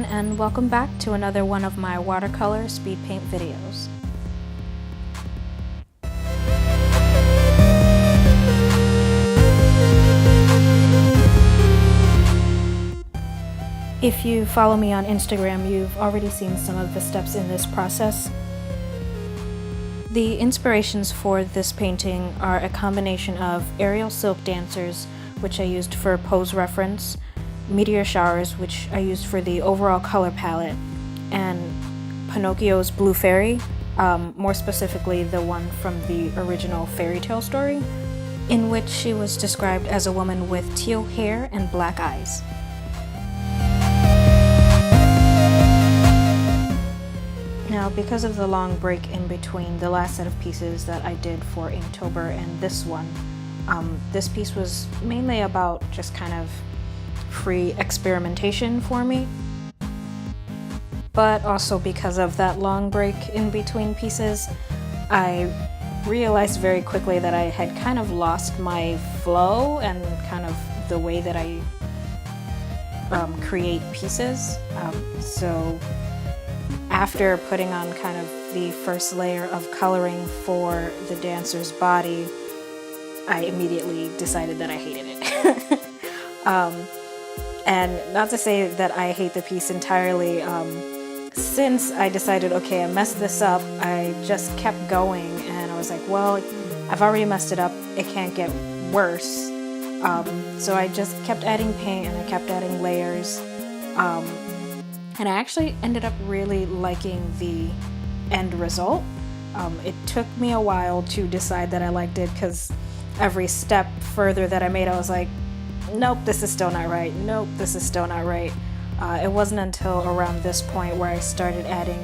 everyone, and welcome back to another one of my watercolor speed paint videos. If you follow me on Instagram, you've already seen some of the steps in this process. The inspirations for this painting are a combination of aerial silk dancers, which I used for pose reference, meteor showers, which I used for the overall color palette, and Pinocchio's Blue Fairy, more specifically the one from the original fairy tale story, in which she was described as a woman with teal hair and black eyes. Now, because of the long break in between the last set of pieces that I did for Inktober and this one, this piece was mainly about just kind of free experimentation for me. But also because of that long break in between pieces, I realized very quickly that I had kind of lost my flow and kind of the way that I create pieces. So after putting on kind of the first layer of coloring for the dancer's body, I immediately decided that I hated it. And not to say that I hate the piece entirely, since I decided, okay, I messed this up, I just kept going and I was like, well, I've already messed it up, it can't get worse. So I just kept adding paint and I kept adding layers. And I actually ended up really liking the end result. It took me a while to decide that I liked it because every step further that I made, I was like, nope, this is still not right. Nope, this is still not right. It wasn't until around this point where I started adding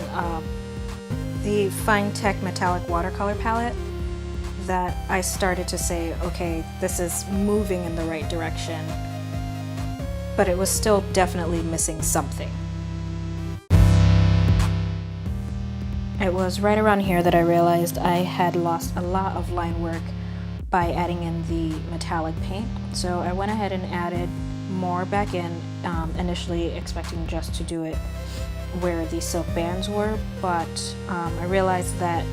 the Finetec Metalic watercolor palette that I started to say, okay, this is moving in the right direction. But it was still definitely missing something. It was right around here that I realized I had lost a lot of line work by adding in the metallic paint. So I went ahead and added more back in, initially expecting just to do it where the silk bands were, but I realized that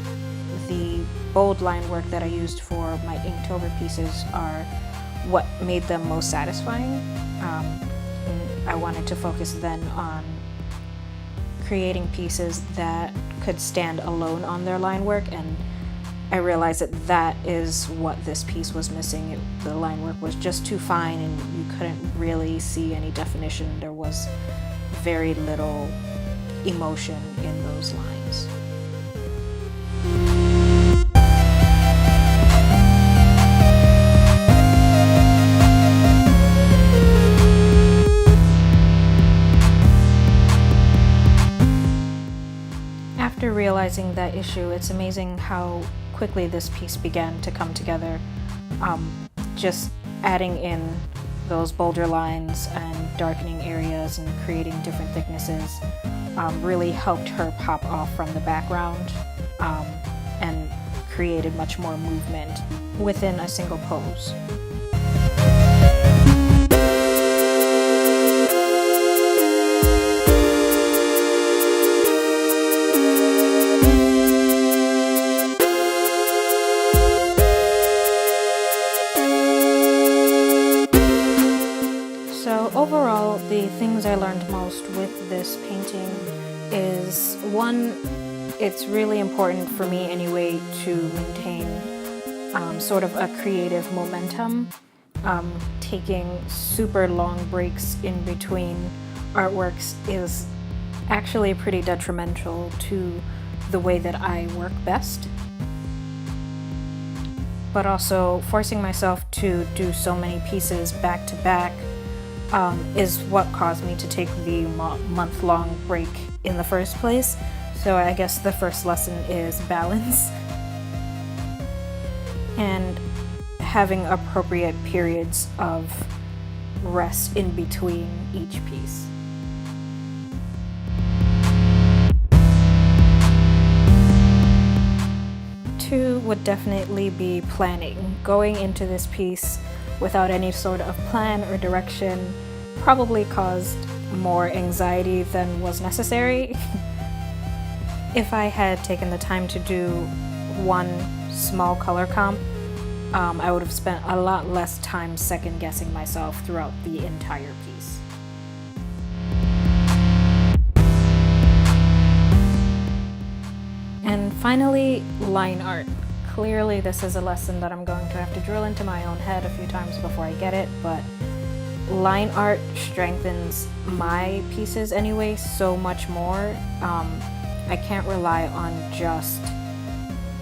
the bold line work that I used for my Inktober pieces are what made them most satisfying. I wanted to focus then on creating pieces that could stand alone on their line work, and I realized that that is what this piece was missing. The line work was just too fine and you couldn't really see any definition. There was very little emotion in those lines. After realizing that issue, it's amazing how quickly this piece began to come together. Just adding in those bolder lines and darkening areas and creating different thicknesses really helped her pop off from the background and created much more movement within a single pose. Overall, the things I learned most with this painting is, one, it's really important for me anyway to maintain sort of a creative momentum. Taking super long breaks in between artworks is actually pretty detrimental to the way that I work best. But also forcing myself to do so many pieces back to back is what caused me to take the month-long break in the first place. So I guess the first lesson is balance and having appropriate periods of rest in between each piece. Two would definitely be planning. Going into this piece without any sort of plan or direction probably caused more anxiety than was necessary. If I had taken the time to do one small color comp, I would have spent a lot less time second guessing myself throughout the entire piece. And finally, line art. Clearly this is a lesson that I'm going to have to drill into my own head a few times before I get it, but line art strengthens my pieces anyway so much more. I can't rely on just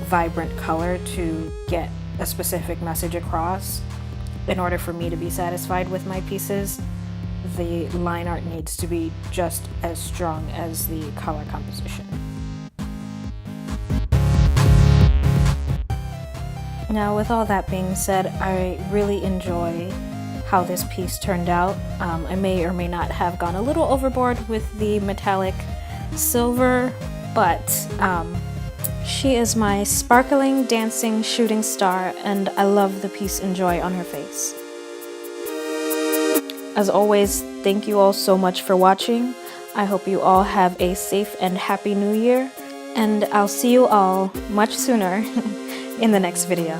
vibrant color to get a specific message across. In order for me to be satisfied with my pieces, the line art needs to be just as strong as the color composition. Now, with all that being said, I really enjoy how this piece turned out. I may or may not have gone a little overboard with the metallic silver, but she is my sparkling, dancing, shooting star, and I love the peace and joy on her face. As always, thank you all so much for watching. I hope you all have a safe and happy new year, and I'll see you all much sooner in the next video.